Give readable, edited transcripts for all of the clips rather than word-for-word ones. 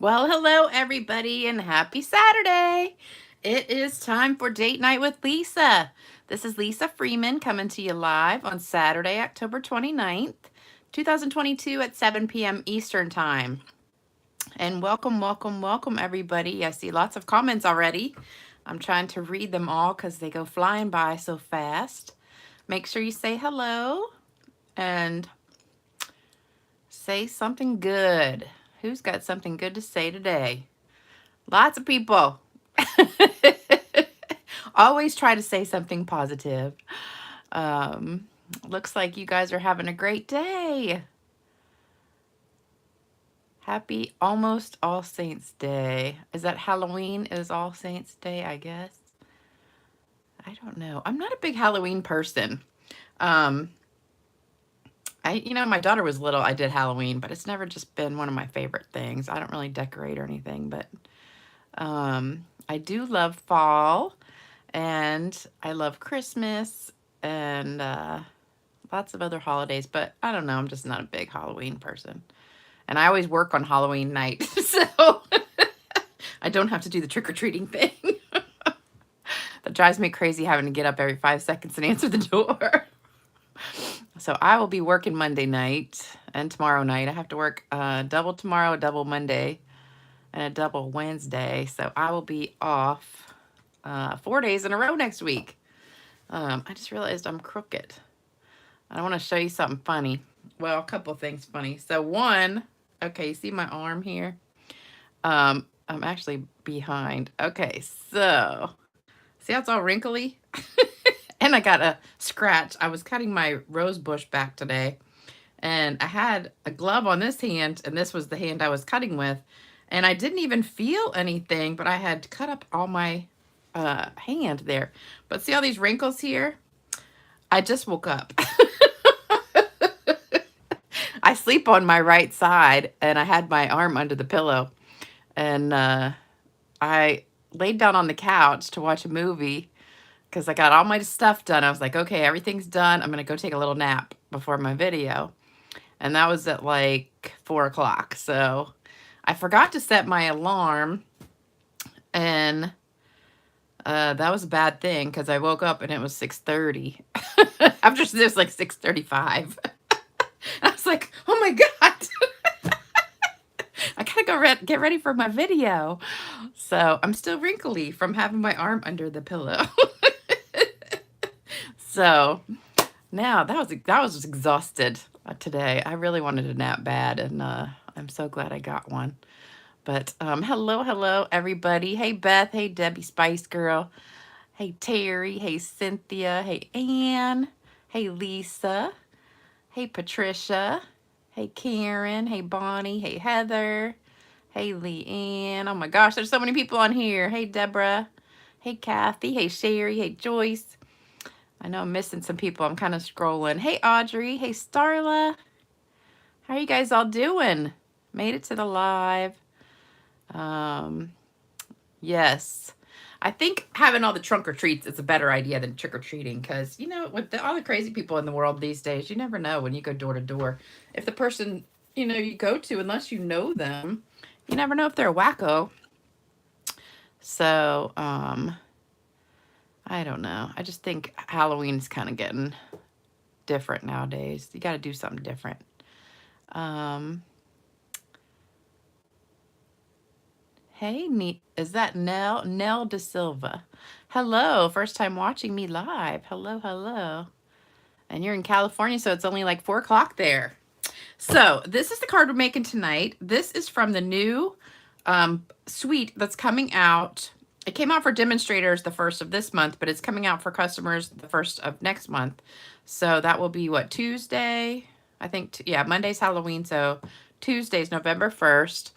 Well, hello everybody and happy Saturday. It is time for Date Night with Lisa. This is Lisa Freeman coming to you live on Saturday, October 29th, 2022 at 7 p.m. Eastern Time. And welcome everybody. I see lots of comments already. I'm trying to read them all because they go flying by so fast. Make sure you say hello and say something good. Who's got something good to say today? Lots of people. Always try to say something positive. Looks like you guys are having a great day. Happy almost All Saints Day. Is that Halloween is All Saints Day, I guess? I don't know. I'm not a big Halloween person. My daughter was little, I did Halloween, but it's never just been one of my favorite things. I don't really decorate or anything, but I do love fall, and I love Christmas, and lots of other holidays, but I don't know, I'm just not a big Halloween person. And I always work on Halloween night, so I don't have to do the trick-or-treating thing. That drives me crazy having to get up every 5 seconds and answer the door. So I will be working Monday night and tomorrow night. I have to work double tomorrow, a double Monday, and a double Wednesday. So I will be off 4 days in a row next week. I just realized I'm crooked. I want to show you something funny. Well, a couple things funny. So one, okay, you see my arm here? I'm actually behind. Okay, so see how it's all wrinkly? And I got a scratch. I was cutting my rose bush back today, and I had a glove on this hand, and this was the hand I was cutting with, and I didn't even feel anything, but I had cut up all my hand there. But see all these wrinkles here? I just woke up. I sleep on my right side, and I had my arm under the pillow, and I laid down on the couch to watch a movie because I got all my stuff done. I was like, okay, everything's done. I'm going to go take a little nap before my video. And that was at like 4 o'clock. So I forgot to set my alarm. And that was a bad thing because I woke up and it was 6:30. After this, like 6:35. I was like, oh my God. I gotta go get ready for my video. So I'm still wrinkly from having my arm under the pillow. So now that was exhausted today. I really wanted a nap bad, and I'm so glad I got one. But hello everybody. Hey Beth, hey Debbie Spice Girl, hey Terry, hey Cynthia, hey Ann, hey Lisa, hey Patricia, hey Karen, hey Bonnie, hey Heather, hey Leanne. Oh my gosh, there's so many people on here. Hey Deborah, hey Kathy, hey Sherry, hey Joyce. I know I'm missing some people. I'm kind of scrolling. Hey, Audrey. Hey, Starla. How are you guys all doing? Made it to the live. Yes. I think having all the trunk or treats is a better idea than trick-or-treating because, with all the crazy people in the world these days, you never know when you go door to door. If the person, you go to, unless you know them, you never know if they're a wacko. So, I don't know. I just think Halloween's kind of getting different nowadays. You got to do something different. Hey, is that Nell? Nell De Silva. Hello, first time watching me live. Hello. And you're in California, so it's only like 4 o'clock there. So this is the card we're making tonight. This is from the new suite that's coming out. It came out for demonstrators the 1st of this month, but it's coming out for customers the 1st of next month. So that will be what, Tuesday? I think, yeah, Monday's Halloween. So Tuesday's November 1st.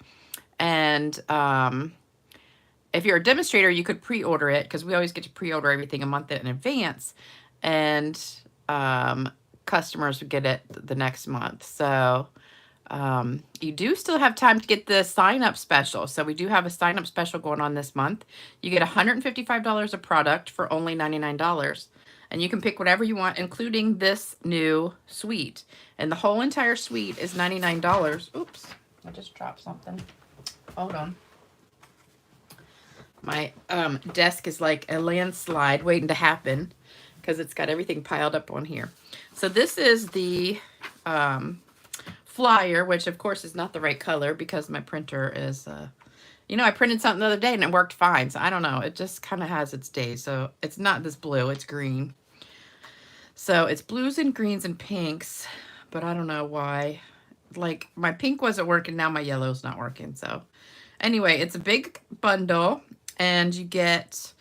And if you're a demonstrator, you could pre-order it because we always get to pre-order everything a month in advance. And customers would get it the next month. So you do still have time to get the sign-up special. So we do have a sign-up special going on this month. You get $155 of product for only $99. And you can pick whatever you want, including this new suite. And the whole entire suite is $99. Oops, I just dropped something. Hold on. My desk is like a landslide waiting to happen because it's got everything piled up on here. So this is the flyer, which of course is not the right color because my printer is, you know, I printed something the other day and it worked fine. So I don't know. It just kind of has its days. So it's not this blue, it's green. So it's blues and greens and pinks, but I don't know why. Like my pink wasn't working, now my yellow's not working. So anyway, it's a big bundle and you get,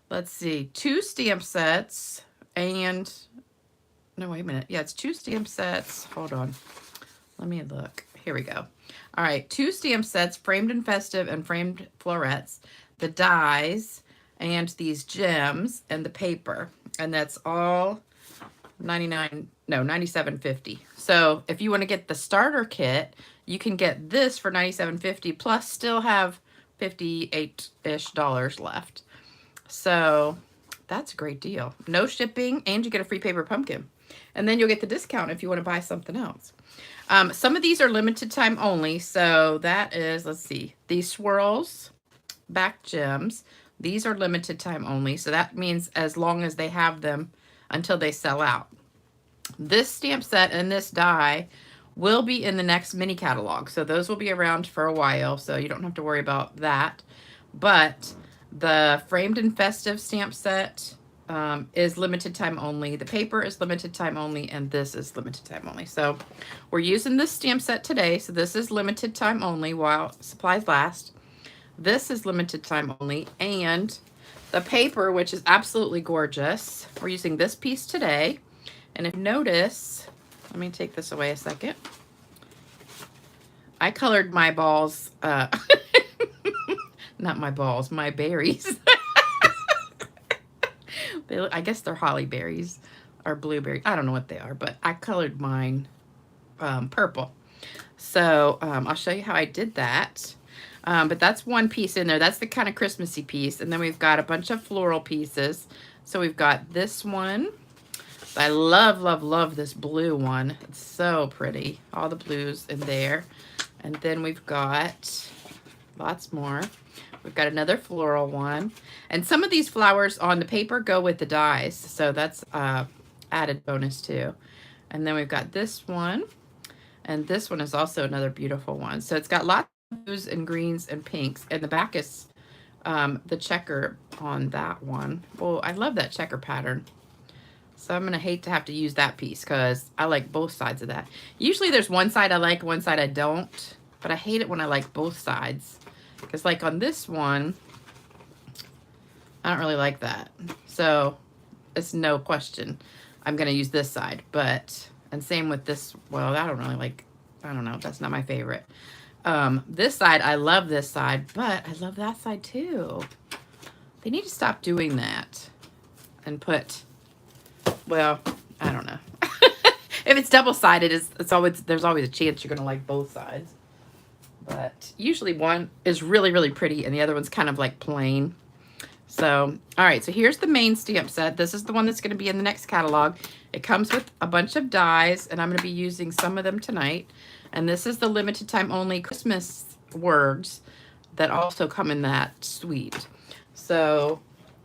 let's see, 2 stamp sets and, no, wait a minute. Yeah, it's 2 stamp sets. Hold on. Let me look. Here we go. All right, 2 stamp sets, framed and festive and framed florets, the dies, and these gems and the paper. And that's all $97.50. So if you want to get the starter kit, you can get this for $97.50 plus still have $58-ish left. So that's a great deal. No shipping, and you get a free paper pumpkin. And then you'll get the discount if you want to buy something else. Some of these are limited time only. So that is, let's see, these swirls, back gems. These are limited time only. So that means as long as they have them until they sell out. This stamp set and this die will be in the next mini catalog. So those will be around for a while. So you don't have to worry about that. But the framed and festive stamp set is limited time only. The paper is limited time only, and this is limited time only. So we're using this stamp set today. So this is limited time only while supplies last. This is limited time only, and the paper, which is absolutely gorgeous. We're using this piece today. And if you notice, let me take this away a second. I colored my balls, not my balls, my berries. I guess they're holly berries or blueberries. I don't know what they are, but I colored mine purple. So I'll show you how I did that. But that's one piece in there. That's the kind of Christmassy piece. And then we've got a bunch of floral pieces. So we've got this one. I love, love, love this blue one. It's so pretty. All the blues in there. And then we've got lots more. We've got another floral one. And some of these flowers on the paper go with the dies. So that's added bonus too. And then we've got this one. And this one is also another beautiful one. So it's got lots of blues and greens and pinks. And the back is the checker on that one. Oh, I love that checker pattern. So I'm going to hate to have to use that piece because I like both sides of that. Usually there's one side I like, one side I don't. But I hate it when I like both sides. Because like on this one, I don't really like that. So it's no question I'm going to use this side. But, and same with this, well, I don't really like, I don't know. That's not my favorite. This side, I love this side, but I love that side too. They need to stop doing that and put, well, I don't know. If it's double-sided, it's always, there's always a chance you're going to like both sides. But usually one is really, really pretty and the other one's kind of like plain. So, all right, so here's the main stamp set. This is the one that's going to be in the next catalog. It comes with a bunch of dies, and I'm going to be using some of them tonight. And this is the limited time only Christmas words that also come in that suite. So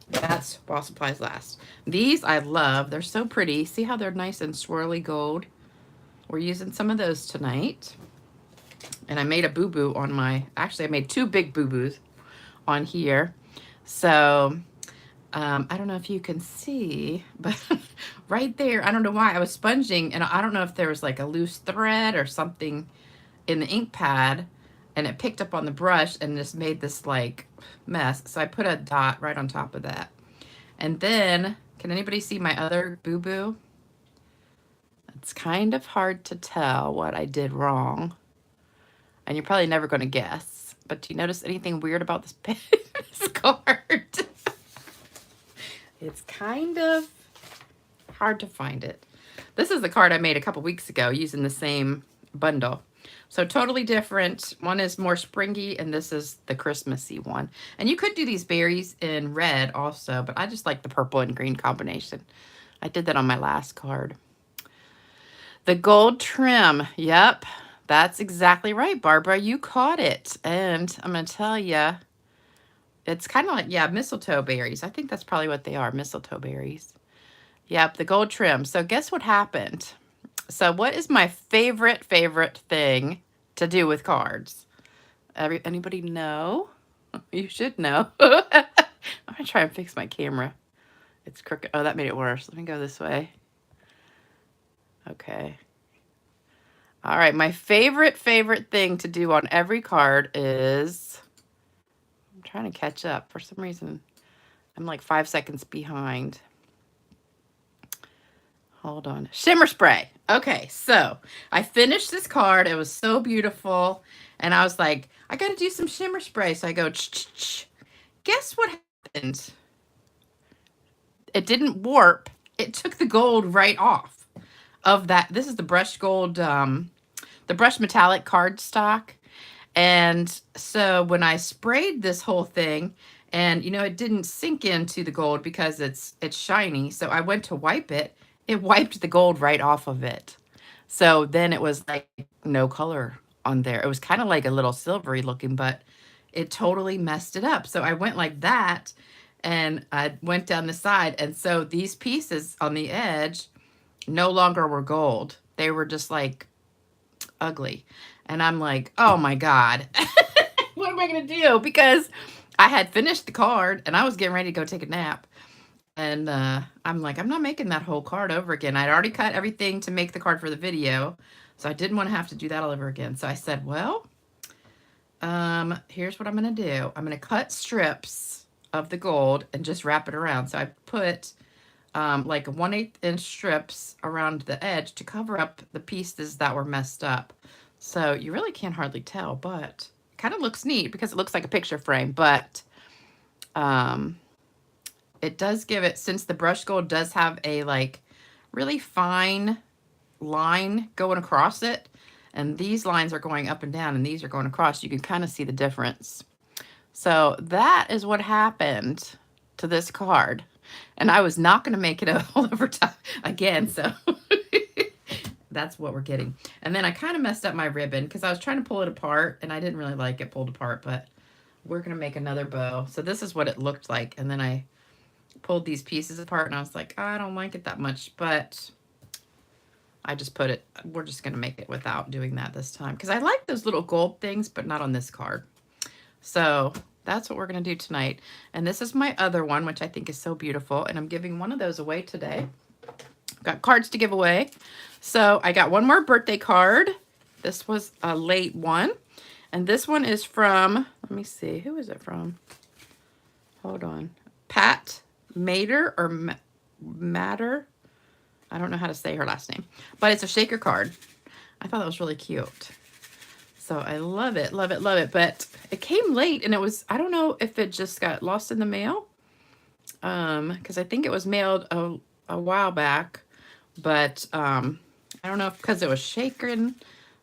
that's while supplies last. These I love. They're so pretty. See how they're nice and swirly gold? We're using some of those tonight. And I made a boo-boo on my, actually I made 2 big boo-boos on here. So I don't know if you can see, but right there, I don't know why I was sponging, and I don't know if there was like a loose thread or something in the ink pad, and it picked up on the brush and just made this like mess. So I put a dot right on top of that. And then, can anybody see my other boo-boo? It's kind of hard to tell what I did wrong. And you're probably never going to guess. But do you notice anything weird about this, this card? It's kind of hard to find it. This is the card I made a couple weeks ago using the same bundle. So totally different. One is more springy, and this is the Christmassy one. And you could do these berries in red also, but I just like the purple and green combination. I did that on my last card. The gold trim. Yep. That's exactly right, Barbara. You caught it. And I'm going to tell you, it's kind of like, yeah, mistletoe berries. I think that's probably what they are, mistletoe berries. Yep, the gold trim. So guess what happened? So what is my favorite thing to do with cards? Anybody know? You should know. I'm going to try and fix my camera. It's crooked. Oh, that made it worse. Let me go this way. Okay. All right, my favorite thing to do on every card is, I'm trying to catch up. For some reason, I'm like 5 seconds behind. Hold on. Shimmer spray. Okay, so I finished this card. It was so beautiful. And I was like, I got to do some shimmer spray. So I go, ch-ch-ch. Guess what happened? It didn't warp. It took the gold right off of that. This is the brushed gold, the brushed metallic cardstock. And so when I sprayed this whole thing, and you know, it didn't sink into the gold because it's shiny. So I went to wipe it. It wiped the gold right off of it. So then it was like no color on there. It was kind of like a little silvery looking, but it totally messed it up. So I went like that and I went down the side. And so these pieces on the edge no longer were gold. They were just like ugly. And I'm like, oh my God, what am I going to do? Because I had finished the card and I was getting ready to go take a nap. And I'm like, I'm not making that whole card over again. I'd already cut everything to make the card for the video. So I didn't want to have to do that all over again. So I said, well, here's what I'm going to do. I'm going to cut strips of the gold and just wrap it around. So I put like 1/8 inch strips around the edge to cover up the pieces that were messed up. So you really can't hardly tell, but it kind of looks neat because it looks like a picture frame, but it does give it, since the brushed gold does have a like really fine line going across it, and these lines are going up and down and these are going across, you can kind of see the difference. So that is what happened to this card. And I was not going to make it all over top again, so that's what we're getting. And then I kind of messed up my ribbon because I was trying to pull it apart and I didn't really like it pulled apart, but we're going to make another bow. So this is what it looked like. And then I pulled these pieces apart and I was like, I don't like it that much, but I just put it, we're just going to make it without doing that this time because I like those little gold things, but not on this card. So that's what we're going to do tonight. And this is my other one, which I think is so beautiful. And I'm giving one of those away today. Got cards to give away. So I got one more birthday card. This was a late one. And this one is from, let me see, who is it from? Hold on. Pat Mater or Matter. I don't know how to say her last name. But it's a shaker card. I thought that was really cute. So I love it, love it, love it. But it came late and it was, I don't know if it just got lost in the mail. Because I think it was mailed a while back. But I don't know if because it was shaken,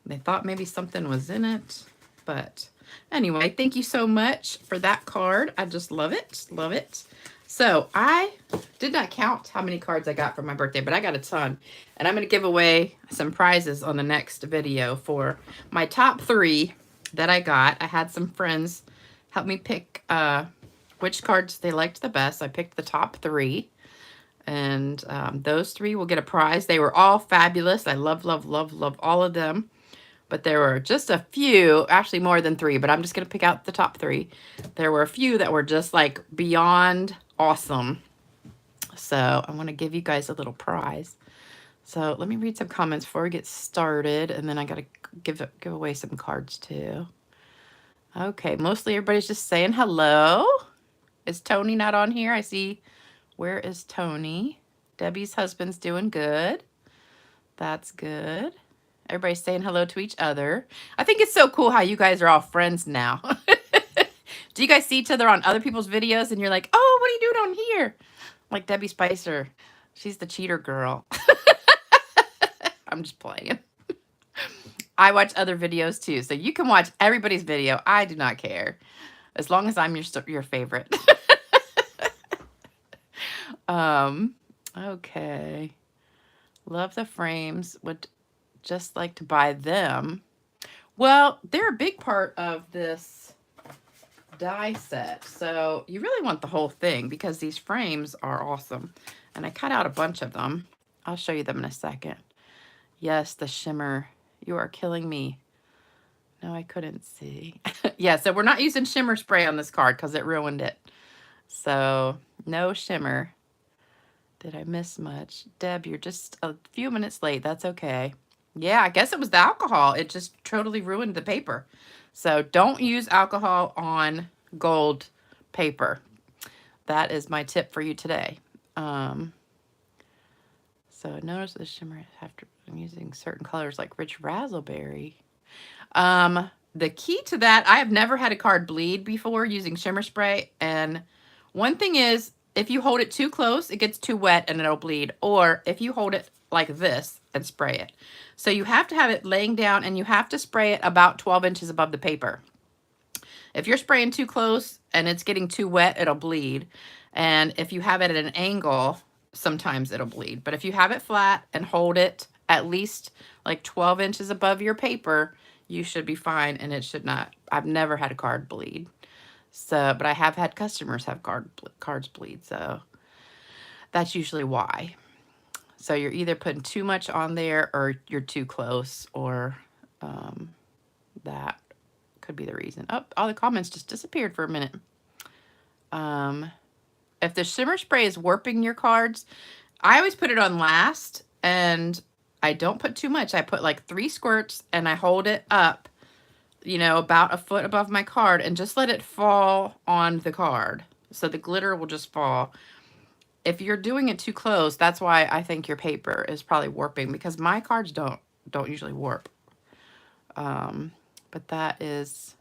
they thought maybe something was in it. But anyway, thank you so much for that card. I just love it, love it. So I did not count how many cards I got for my birthday, but I got a ton. And I'm going to give away some prizes on the next video for my top 3 that I got. I had some friends help me pick which cards they liked the best. I picked the top 3. And those 3 will get a prize. They were all fabulous. I love, love, love, love all of them. But there were just a few, actually more than 3, but I'm just going to pick out the top 3. There were a few that were just like beyond awesome. So I want to give you guys a little prize. So let me read some comments before we get started. And then I got to give away some cards too. Okay, mostly everybody's just saying hello. Is Tony not on here? I see. Where is Tony? Debbie's husband's doing good. That's good. Everybody's saying hello to each other. I think it's so cool how you guys are all friends now. Do you guys see each other on other people's videos and you're like, oh, what are you doing on here? Like Debbie Spicer. She's the cheater girl. I'm just playing. I watch other videos too. So you can watch everybody's video. I do not care. As long as I'm your favorite. Okay. Love the frames. Would just like to buy them. Well, they're a big part of this die set, so you really want the whole thing because these frames are awesome. And I cut out a bunch of them. I'll show you them in a second. Yes, the shimmer. You are killing me. No, I couldn't see. Yeah, so we're not using shimmer spray on this card because it ruined it. So no shimmer. Did I miss much? Deb, you're just a few minutes late. That's okay. Yeah, I guess it was the alcohol. It just totally ruined the paper. So don't use alcohol on gold paper. That is my tip for you today. So notice the shimmer after I'm using certain colors like rich razzleberry. The key to that, I have never had a card bleed before using shimmer spray. And one thing is, if you hold it too close, it gets too wet and it'll bleed. Or if you hold it like this and spray it. So you have to have it laying down and you have to spray it about 12 inches above the paper. If you're spraying too close and it's getting too wet, it'll bleed. And if you have it at an angle, sometimes it'll bleed. But if you have it flat and hold it at least like 12 inches above your paper, you should be fine and it should not. I've never had a card bleed. So, but I have had customers have cards bleed. So that's usually why. So you're either putting too much on there or you're too close, or that could be the reason. Oh, all the comments just disappeared for a minute. If the shimmer spray is warping your cards, I always put it on last, and I don't put too much. I put like 3 squirts and I hold it up, you know, about a foot above my card and just let it fall on the card. So the glitter will just fall. If you're doing it too close, that's why I think your paper is probably warping, because my cards don't usually warp. But that is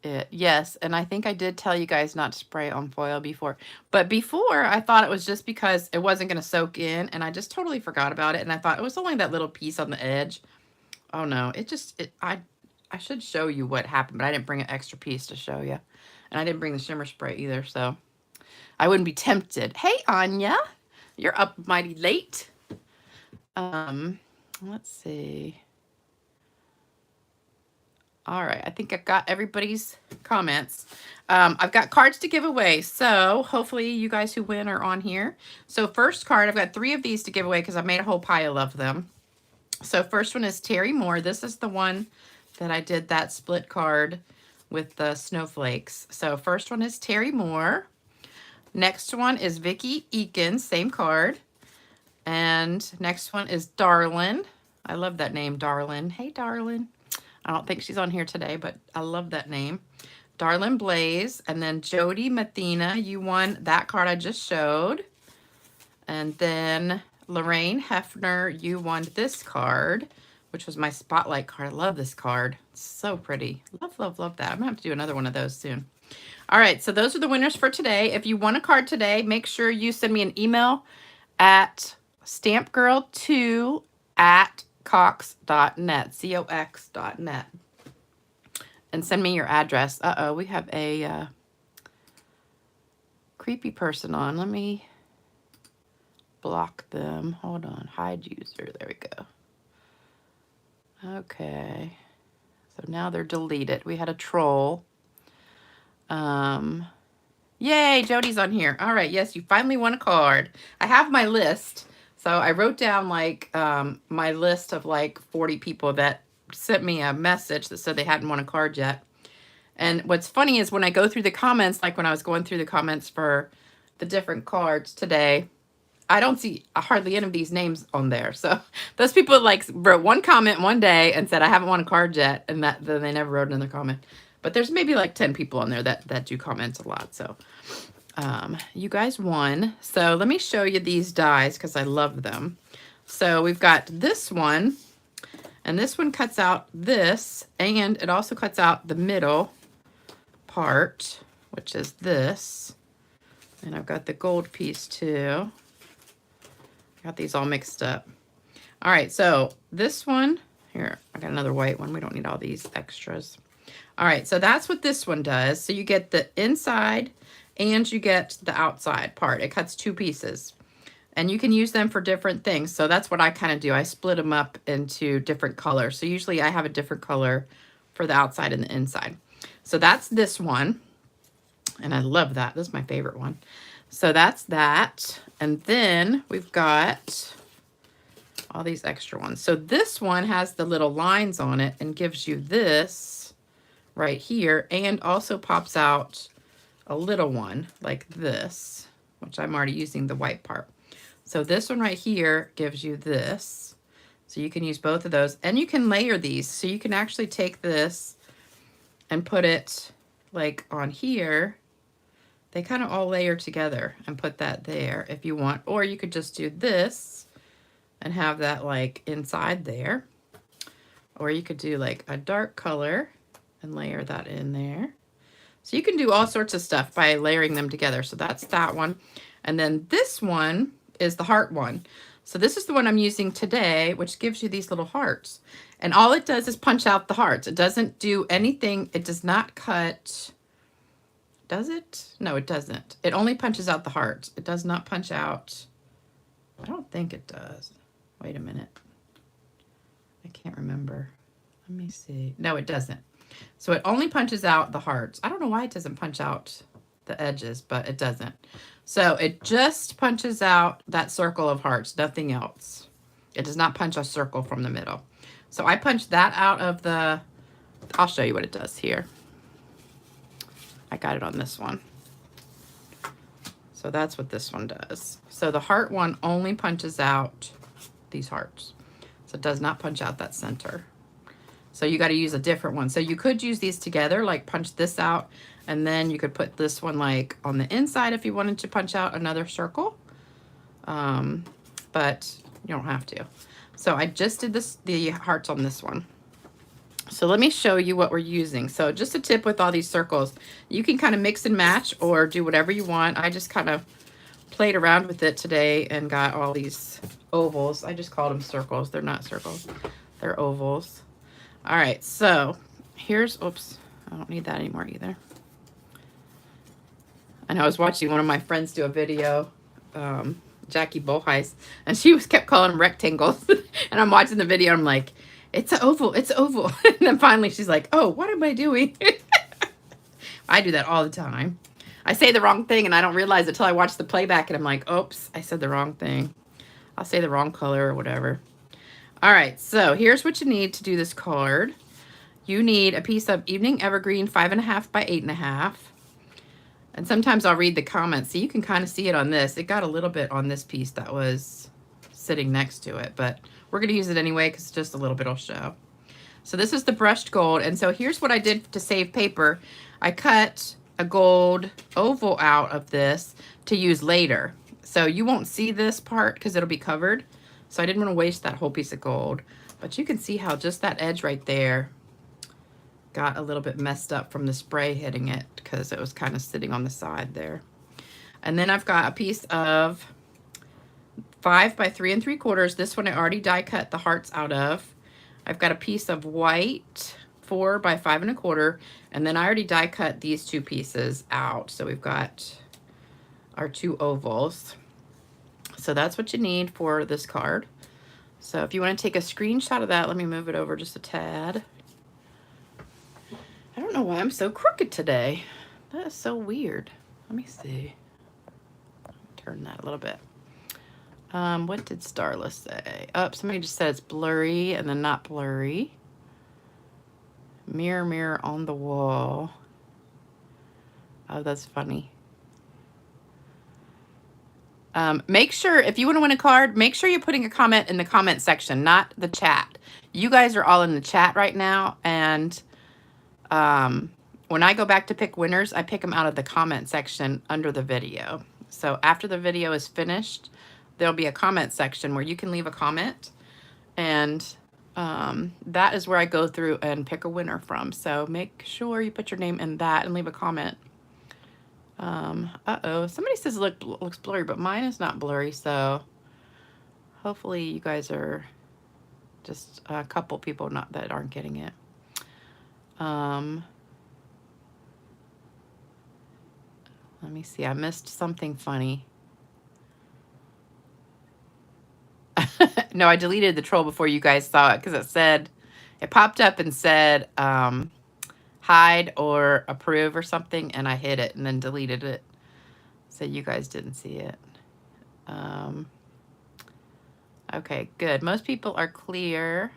it. Yes, and I think I did tell you guys not to spray on foil before. But before, I thought it was just because it wasn't going to soak in, and I just totally forgot about it. And I thought it was only that little piece on the edge. Oh no, I should show you what happened, but I didn't bring an extra piece to show you. And I didn't bring the shimmer spray either, so I wouldn't be tempted. Hey, Anya, you're up mighty late. Let's see. All right, I think I've got everybody's comments. I've got cards to give away, so hopefully you guys who win are on here. So first card, I've got 3 of these to give away because I made a whole pile of them. So first one is Terry Moore. This is the one that I did that split card with the snowflakes. So first one is Terry Moore. Next one is Vicky Eakins, same card. And next one is Darlin. I love that name, Darlin. Hey, Darlin. I don't think she's on here today, but I love that name. Darlin Blaze. And then Jody Mathena, you won that card I just showed. And then Lorraine Hefner, you won this card, which was my spotlight card. I love this card. It's so pretty. Love, love, love that. I'm going to have to do another one of those soon. All right, so those are the winners for today. If you won a card today, make sure you send me an email at stampgirl2@cox.net, cox.net, and send me your address. Uh-oh, we have a creepy person on. Let me block them. Hold on, hide user. There we go. Okay, so now they're deleted. We had a troll. Yay, Jody's on here. All right, yes, you finally won a card. I have my list. So I wrote down like my list of like 40 people that sent me a message that said they hadn't won a card yet. And what's funny is when I go through the comments, like when I was going through the comments for the different cards today, I don't see hardly any of these names on there. So those people like wrote one comment one day and said, I haven't won a card yet. And then they never wrote another comment. But there's maybe like 10 people on there that do comment a lot. So you guys won. So let me show you these dies because I love them. So we've got this one. And this one cuts out this. And it also cuts out the middle part, which is this. And I've got the gold piece too. Got these all mixed up. All right, so this one, here, I got another white one. We don't need all these extras. All right, so that's what this one does. So you get the inside and you get the outside part. It cuts 2 pieces. And you can use them for different things. So that's what I kind of do. I split them up into different colors. So usually I have a different color for the outside and the inside. So that's this one. And I love that. This is my favorite one. So that's that. And then we've got all these extra ones. So this one has the little lines on it and gives you this right here, and also pops out a little one like this, which I'm already using the white part. So this one right here gives you this. So you can use both of those, and you can layer these. So you can actually take this and put it like on here. They kind of all layer together, and put that there if you want. Or you could just do this and have that like inside there. Or you could do like a dark color and layer that in there. So you can do all sorts of stuff by layering them together. So that's that one. And then this one is the heart one. So this is the one I'm using today, which gives you these little hearts. And all it does is punch out the hearts. It doesn't do anything. It does not cut. Does it? No, it doesn't. It only punches out the hearts. It does not punch out. I don't think it does. Wait a minute. I can't remember. Let me see. No, it doesn't. So it only punches out the hearts. I don't know why it doesn't punch out the edges, but it doesn't. So it just punches out that circle of hearts, nothing else. It does not punch a circle from the middle. So I punched that out of the, I'll show you what it does here. I got it on this one. So that's what this one does. So the heart one only punches out these hearts. So it does not punch out that center. So you got to use a different one. So you could use these together, like punch this out, and then you could put this one like on the inside if you wanted to punch out another circle. But you don't have to. So I just did the hearts on this one. So let me show you what we're using. So just a tip with all these circles, you can kind of mix and match or do whatever you want. I just kind of played around with it today and got all these ovals. I just called them circles. They're not circles. They're ovals. All right, so here's, oops, I don't need that anymore either. And I was watching one of my friends do a video, Jackie Bolheis, and she kept calling them rectangles. And I'm watching the video, and I'm like, it's an oval, it's an oval. And then finally she's like, oh, what am I doing? I do that all the time. I say the wrong thing, and I don't realize it till I watch the playback, and I'm like, oops, I said the wrong thing. I'll say the wrong color or whatever. All right, so here's what you need to do this card. You need a piece of Evening Evergreen 5.5 by 8.5. And sometimes I'll read the comments. So you can kind of see it on this. It got a little bit on this piece that was sitting next to it, but we're going to use it anyway because just a little bit will show. So this is the brushed gold. And so here's what I did to save paper. I cut a gold oval out of this to use later. So you won't see this part because it'll be covered. So I didn't want to waste that whole piece of gold. But you can see how just that edge right there got a little bit messed up from the spray hitting it because it was kind of sitting on the side there. And then I've got a piece of 5 by 3 3/4. This one I already die cut the hearts out of. I've got a piece of white 4 by 5 1/4. And then I already die cut these two pieces out. So we've got our two ovals. So that's what you need for this card. So if you want to take a screenshot of that, let me move it over just a tad. I don't know why I'm so crooked today. That is so weird. Let me see. Turn that a little bit. What did Starla say? Oh, somebody just said it's blurry and then not blurry. Mirror, mirror on the wall. Oh, that's funny. Make sure, if you want to win a card, make sure you're putting a comment in the comment section, not the chat. You guys are all in the chat right now, and when I go back to pick winners, I pick them out of the comment section under the video. So after the video is finished, there'll be a comment section where you can leave a comment, and that is where I go through and pick a winner from. So make sure you put your name in that and leave a comment. Uh-oh, somebody says it looks blurry, but mine is not blurry, so hopefully you guys are just a couple people that aren't getting it. Let me see, I missed something funny. No, I deleted the troll before you guys saw it because it popped up and said hide or approve or something, and I hid it and then deleted it. So you guys didn't see it. Okay, good. Most people are clear.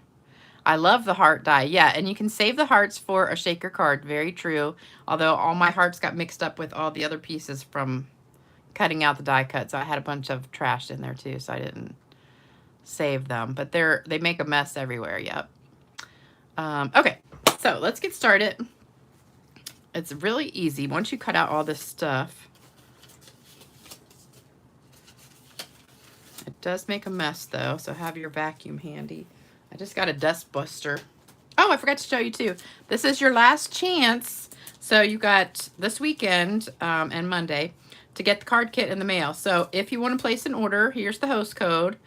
I love the heart die. Yeah, and you can save the hearts for a shaker card. Very true. Although all my hearts got mixed up with all the other pieces from cutting out the die cut. So I had a bunch of trash in there too, so I didn't save them. But they make a mess everywhere. Yep. Okay, so let's get started. It's really easy. Once you cut out all this stuff, it does make a mess though, so have your vacuum handy. I just got a dust buster. Oh, I forgot to show you too. This is your last chance. So you got this weekend and Monday to get the card kit in the mail. So if you want to place an order, here's the host code.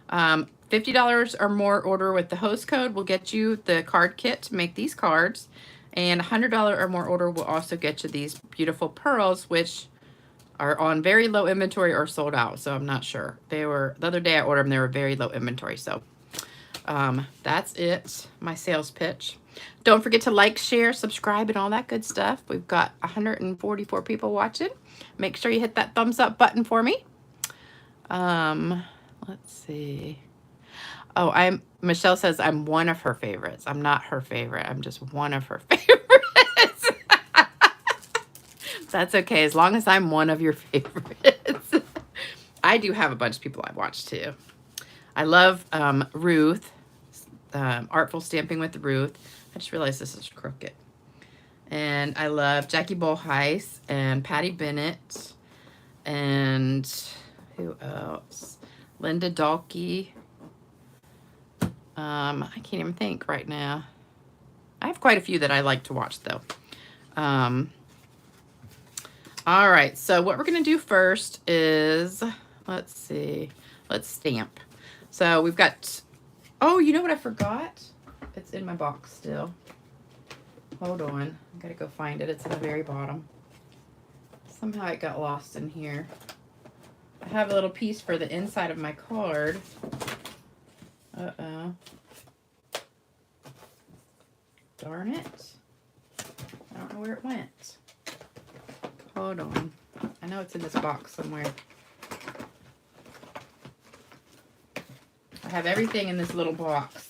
$50 or more order with the host code will get you the card kit to make these cards. And $100 or more order will also get you these beautiful pearls, which are on very low inventory or sold out. So I'm not sure. They were, the other day I ordered them, they were very low inventory. So that's it, my sales pitch. Don't forget to like, share, subscribe, and all that good stuff. We've got 144 people watching. Make sure you hit that thumbs up button for me. Let's see. Oh, Michelle says I'm one of her favorites. I'm not her favorite. I'm just one of her favorites. That's okay, as long as I'm one of your favorites. I do have a bunch of people I watch too. I love Ruth, Artful Stamping with Ruth. I just realized this is crooked. And I love Jackie Bolheis and Patty Bennett. And who else? Linda Dalkey. I can't even think right now. I have quite a few that I like to watch though. All right, so what we're gonna do first is, let's see, let's stamp. So we've got, oh, you know what I forgot? It's in my box still. Hold on, I gotta go find it. It's in the very bottom. Somehow it got lost in here. I have a little piece for the inside of my card. Uh-oh. Darn it. I don't know where it went. Hold on. I know it's in this box somewhere. I have everything in this little box.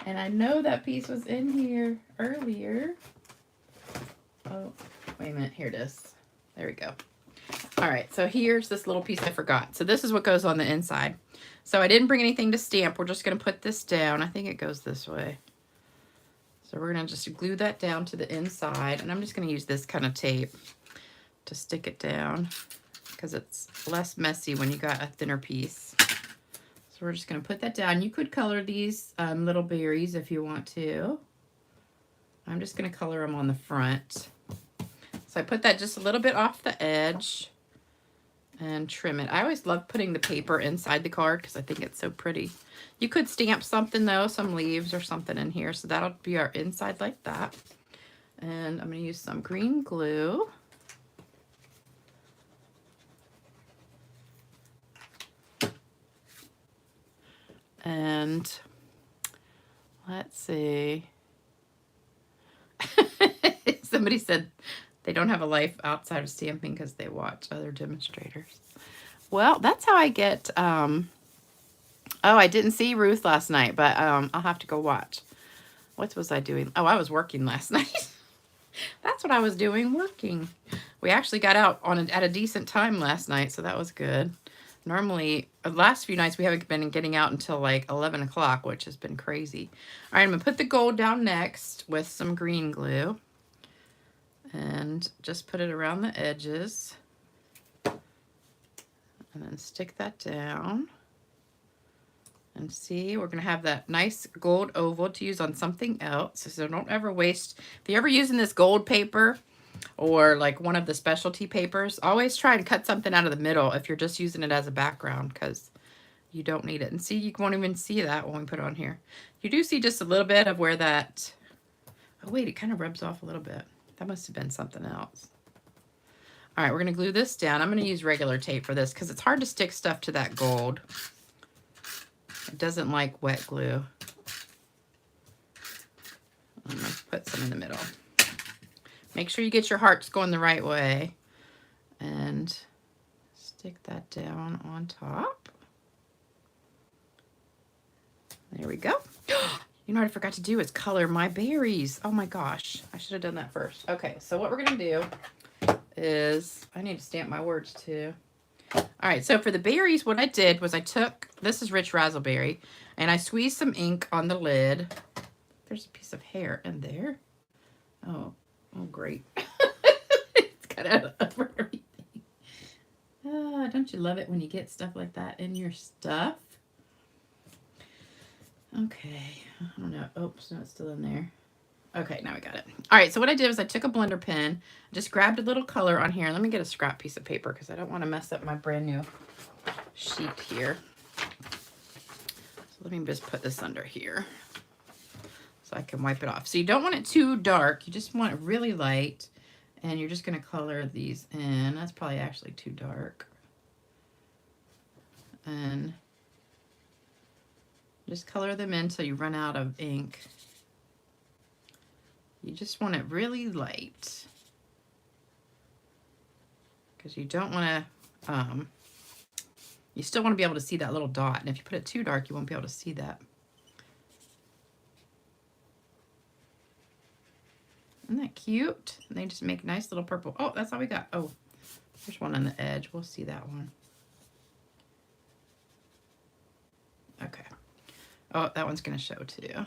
And I know that piece was in here earlier. Oh, wait a minute. Here it is. There we go. All right, so here's this little piece I forgot. So this is what goes on the inside. So I didn't bring anything to stamp. We're just going to put this down. I think it goes this way. So we're going to just glue that down to the inside. And I'm just going to use this kind of tape to stick it down because it's less messy when you got a thinner piece. So we're just going to put that down. You could color these little berries if you want to. I'm just going to color them on the front. So I put that just a little bit off the edge and trim it. I always love putting the paper inside the card because I think it's so pretty. You could stamp something though, some leaves or something in here. So that'll be our inside like that. And I'm going to use some green glue. And let's see. Somebody said they don't have a life outside of stamping because they watch other demonstrators. Well, that's how I get, oh, I didn't see Ruth last night, but I'll have to go watch. What was I doing? Oh, I was working last night. That's what I was doing, working. We actually got out at a decent time last night, so that was good. Normally, the last few nights we haven't been getting out until like 11 o'clock, which has been crazy. All right, I'm going to put the gold down next with some green glue. And just put it around the edges. And then stick that down. And see, we're going to have that nice gold oval to use on something else. So don't ever waste. If you're ever using this gold paper or like one of the specialty papers, always try and cut something out of the middle if you're just using it as a background because you don't need it. And see, you won't even see that when we put it on here. You do see just a little bit of where that, oh wait, it kind of rubs off a little bit. That must have been something else. All right, we're going to glue this down. I'm going to use regular tape for this because it's hard to stick stuff to that gold. It doesn't like wet glue. I'm going to put some in the middle. Make sure you get your hearts going the right way. And stick that down on top. There we go. You know what I forgot to do is color my berries. Oh my gosh. I should have done that first. Okay, so what we're going to do is, I need to stamp my words too. All right, so for the berries, what I did was I took, this is rich raspberry, and I squeezed some ink on the lid. There's a piece of hair in there. Oh great. It's got out over everything. Don't you love it when you get stuff like that in your stuff? Okay, I don't know. Oops, no, it's still in there. Okay, now we got it. All right, so what I did was I took a blender pen, just grabbed a little color on here. Let me get a scrap piece of paper because I don't want to mess up my brand new sheet here. So let me just put this under here so I can wipe it off. So you don't want it too dark. You just want it really light. And you're just going to color these in. That's probably actually too dark. And just color them in until you run out of ink. You just want it really light. Because you don't want to, you still want to be able to see that little dot. And if you put it too dark, you won't be able to see that. Isn't that cute? And they just make nice little purple. Oh, that's all we got. Oh, there's one on the edge. We'll see that one. Okay. Oh, that one's going to show too.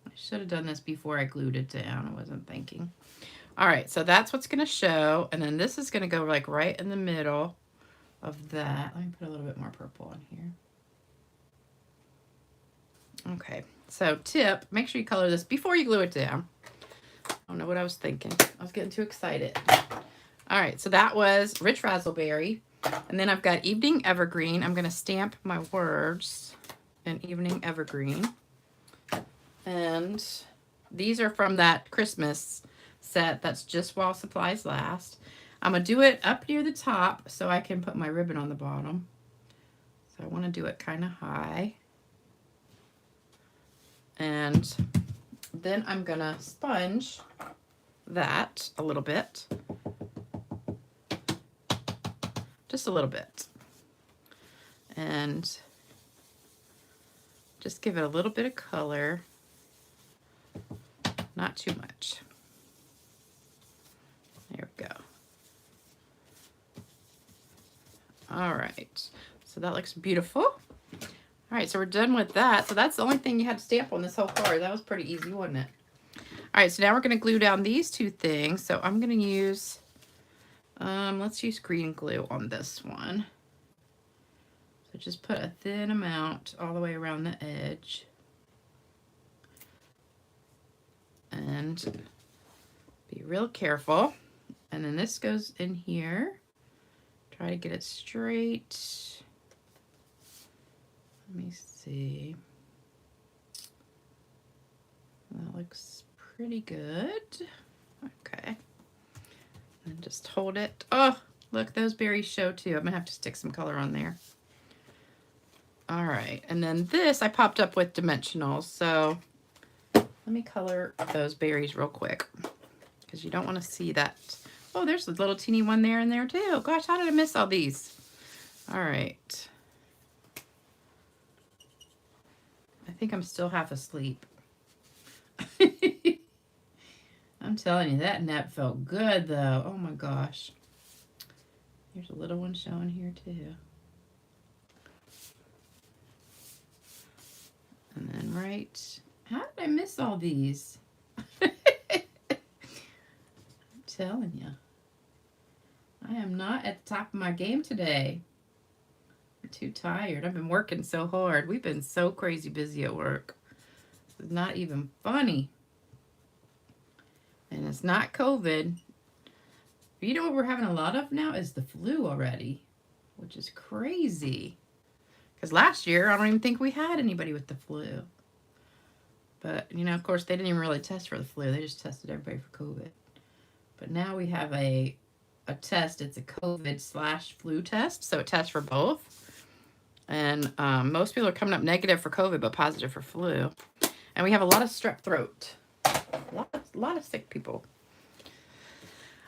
I should have done this before I glued it down. I wasn't thinking. All right, so that's what's going to show. And then this is going to go like right in the middle of that. Let me put a little bit more purple on here. Okay, so tip, make sure you color this before you glue it down. I don't know what I was thinking. I was getting too excited. All right, so that was Rich Razzleberry. And then I've got Evening Evergreen. I'm going to stamp my words in Evening Evergreen. And these are from that Christmas set that's just while supplies last. I'm going to do it up near the top so I can put my ribbon on the bottom. So I want to do it kind of high. And then I'm going to sponge that a little bit. Just a little bit. And just give it a little bit of color. Not too much. There we go. All right. So that looks beautiful. All right, so we're done with that. So that's the only thing you had to stamp on this whole card. That was pretty easy, wasn't it? All right, so now we're going to glue down these two things. So I'm going to use, let's use green glue on this one. So just put a thin amount all the way around the edge. And be real careful. And then this goes in here. Try to get it straight. Let me see. That looks pretty good. Okay. And just hold it. Oh, look, those berries show too. I'm gonna have to stick some color on there. All right, and then this I popped up with dimensionals. So let me color those berries real quick because you don't want to see that. Oh, there's a little teeny one there and there too. Gosh, how did I miss all these? All right. I think I'm still half asleep. I'm telling you, that nap felt good though. Oh my gosh. Here's a little one showing here too. And then right, how did I miss all these? I'm telling you. I am not at the top of my game today. I'm too tired. I've been working so hard. We've been so crazy busy at work. It's not even funny. And it's not COVID. But you know what we're having a lot of now is the flu already, which is crazy. Because last year, I don't even think we had anybody with the flu. But, you know, of course, they didn't even really test for the flu. They just tested everybody for COVID. But now we have a test. It's a COVID/flu test. So it tests for both. And most people are coming up negative for COVID, but positive for flu. And we have a lot of strep throat. A lot of sick people.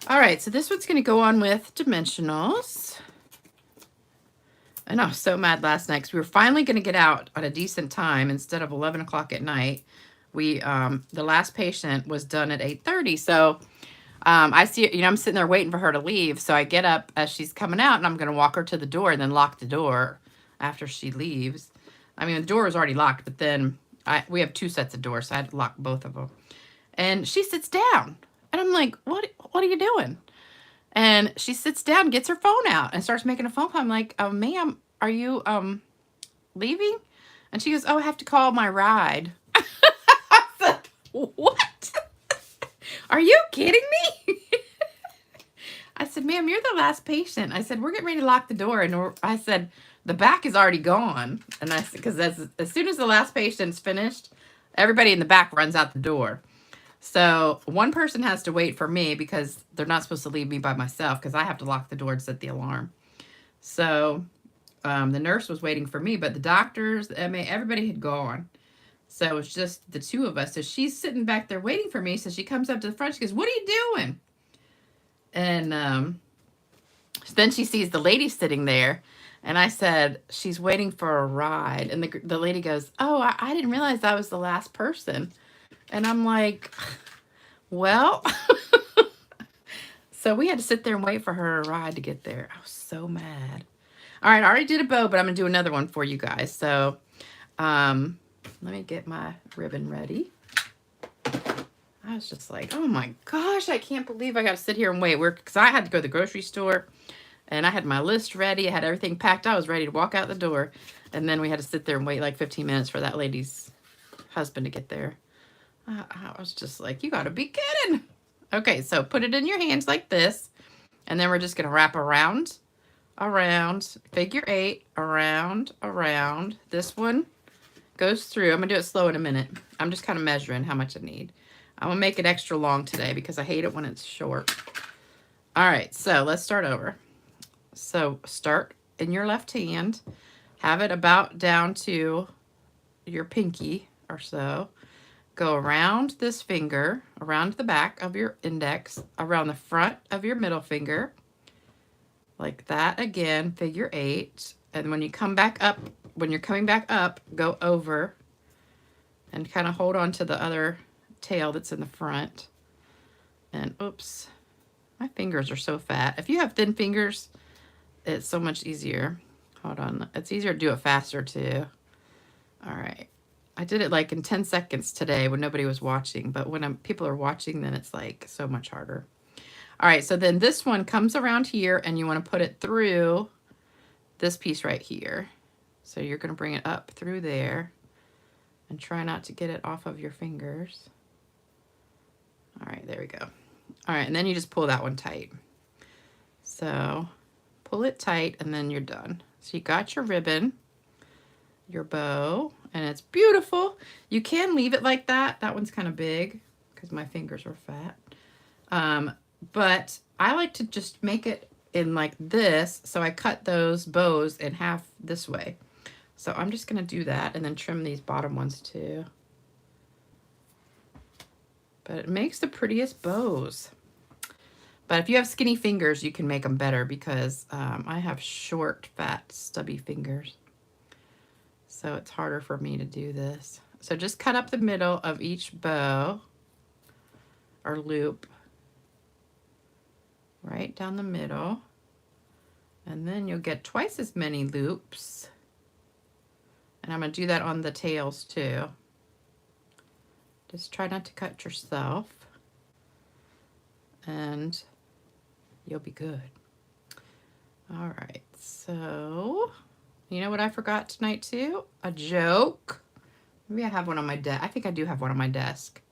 All right, so this one's going to go on with dimensionals. And I was so mad last night because we were finally going to get out at a decent time instead of 11 o'clock at night. We the last patient was done at 8:30. So I see, you know, I'm sitting there waiting for her to leave. So I get up as she's coming out and I'm going to walk her to the door and then lock the door after she leaves. I mean, the door was already locked, but then we have 2 sets of doors, so I had to lock both of them. And she sits down. And I'm like, what are you doing? And she sits down, gets her phone out, and starts making a phone call. I'm like, ma'am, are you leaving? And she goes, oh, I have to call my ride. I said, what? Are you kidding me? I said, ma'am, you're the last patient. I said, we're getting ready to lock the door. And I said, the back is already gone. And I said, because as soon as the last patient's finished, everybody in the back runs out the door. So one person has to wait for me because they're not supposed to leave me by myself because I have to lock the door and set the alarm. So the nurse was waiting for me, but the doctors, the MA, everybody had gone. So it's just the 2 of us. So she's sitting back there waiting for me. So she comes up to the front. She goes, what are you doing? And then she sees the lady sitting there. And I said, she's waiting for a ride. And the lady goes, oh, I didn't realize I was the last person. And I'm like, well, so we had to sit there and wait for her ride to get there. I was so mad. All right, I already did a bow, but I'm going to do another one for you guys. So let me get my ribbon ready. I was just like, oh my gosh, I can't believe I got to sit here and wait. Because I had to go to the grocery store, and I had my list ready. I had everything packed. I was ready to walk out the door. And then we had to sit there and wait like 15 minutes for that lady's husband to get there. I was just like, you gotta be kidding. Okay, so put it in your hands like this. And then we're just gonna wrap around, figure 8, around. This one goes through. I'm gonna do it slow in a minute. I'm just kind of measuring how much I need. I'm gonna make it extra long today because I hate it when it's short. All right, so let's start over. So start in your left hand. Have it about down to your pinky or so. Go around this finger, around the back of your index, around the front of your middle finger, like that again, figure 8. And when you come back up, when you're coming back up, go over and kind of hold on to the other tail that's in the front. And oops, my fingers are so fat. If you have thin fingers, it's so much easier. Hold on, it's easier to do it faster too. All right. I did it like in 10 seconds today when nobody was watching, but when people are watching, then it's like so much harder. All right, so then this one comes around here and you want to put it through this piece right here. So you're going to bring it up through there and try not to get it off of your fingers. All right, there we go. All right, and then you just pull that one tight. So pull it tight and then you're done. So you got your ribbon, your bow, and it's beautiful. You can leave it like that. That one's kind of big because my fingers were fat. But I like to just make it in like this. So I cut those bows in half this way. So I'm just going to do that and then trim these bottom ones too. But it makes the prettiest bows. But if you have skinny fingers, you can make them better because I have short, fat, stubby fingers. So it's harder for me to do this. So just cut up the middle of each bow or loop right down the middle. And then you'll get twice as many loops. And I'm going to do that on the tails too. Just try not to cut yourself. And you'll be good. All right, so you know what I forgot tonight too? A joke. Maybe I have one on my desk. I think I do have one on my desk.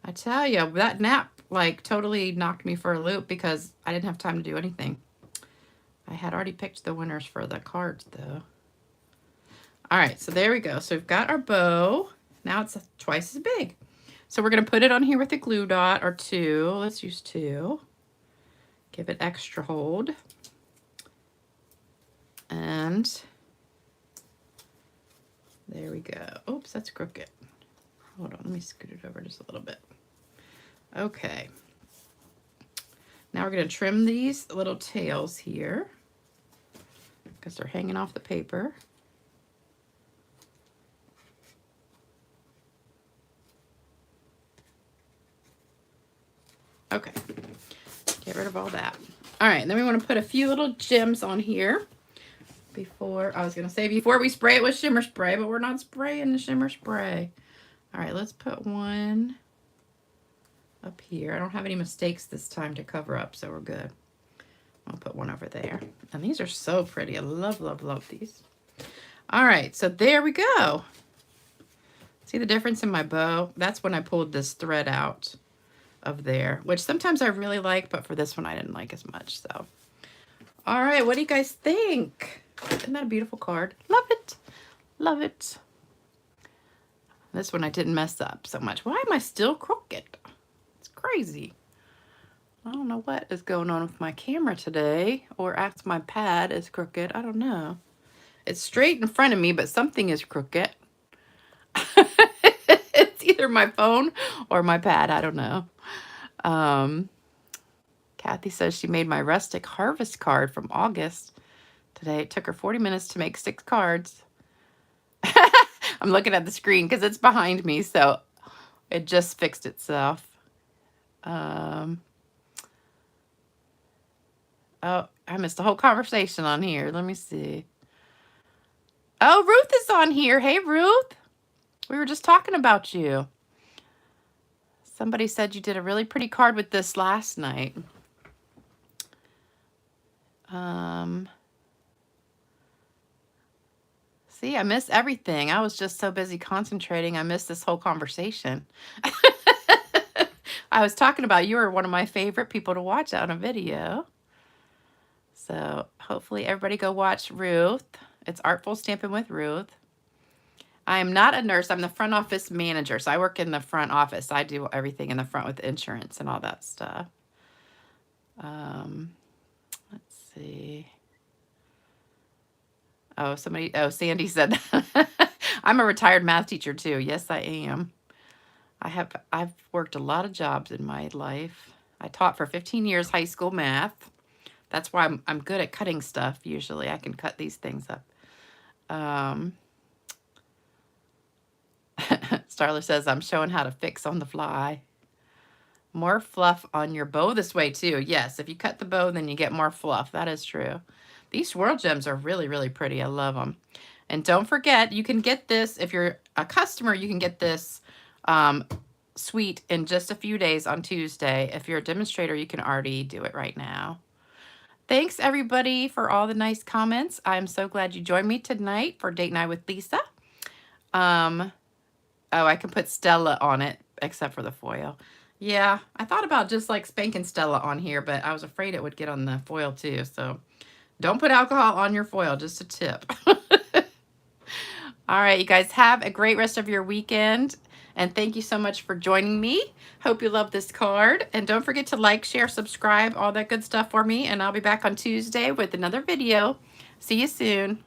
I tell you, that nap like totally knocked me for a loop because I didn't have time to do anything. I had already picked the winners for the cards though. All right, so there we go. So we've got our bow. Now it's twice as big. So we're going to put it on here with a glue dot or 2. Let's use 2. Give it extra hold. And There we go. Oops, that's crooked. Hold on, let me scoot it over just a little bit. Okay. Now we're going to trim these little tails here because they're hanging off the paper. Okay, get rid of all that. All right, then we want to put a few little gems on here before, I was going to say before we spray it with shimmer spray, but we're not spraying the shimmer spray. All right, let's put one up here. I don't have any mistakes this time to cover up, so we're good. I'll put one over there. And these are so pretty. I love, love, love these. All right, so there we go. See the difference in my bow? That's when I pulled this thread out of there, which sometimes I really like, but for this one I didn't like as much. So, all right, what do you guys think? Isn't that a beautiful card? Love it. Love it. This one I didn't mess up so much. Why am I still crooked? It's crazy. I don't know what is going on with my camera today, or ask my pad is crooked. I don't know. It's straight in front of me, but something is crooked. It's either my phone or my pad. I don't know. Kathy says she made my rustic harvest card from August. Today it took her 40 minutes to make 6 cards. I'm looking at the screen because it's behind me, so it just fixed itself. Oh, I missed the whole conversation on here. Let me see. Oh, Ruth is on here. Hey, Ruth. We were just talking about you. Somebody said you did a really pretty card with this last night. See, I missed everything. I was just so busy concentrating. I missed this whole conversation. I was talking about you were one of my favorite people to watch on a video. So hopefully everybody go watch Ruth. It's Artful Stampin' with Ruth. I am not a nurse. I'm the front office manager. So I work in the front office. I do everything in the front with insurance and all that stuff. Let's see. Oh, Sandy said that. I'm a retired math teacher too. Yes, I am. I've worked a lot of jobs in my life. I taught for 15 years high school math. That's why I'm good at cutting stuff. Usually I can cut these things up. Starla says, I'm showing how to fix on the fly. More fluff on your bow this way too. Yes, if you cut the bow, then you get more fluff. That is true. These swirl gems are really, really pretty. I love them. And don't forget, you can get this, if you're a customer, you can get this suite in just a few days on Tuesday. If you're a demonstrator, you can already do it right now. Thanks, everybody, for all the nice comments. I'm so glad you joined me tonight for Date Night with Lisa. Oh, I can put Stella on it, except for the foil. Yeah, I thought about just like spanking Stella on here, but I was afraid it would get on the foil too. So don't put alcohol on your foil, just a tip. All right, you guys have a great rest of your weekend. And thank you so much for joining me. Hope you love this card. And don't forget to like, share, subscribe, all that good stuff for me. And I'll be back on Tuesday with another video. See you soon.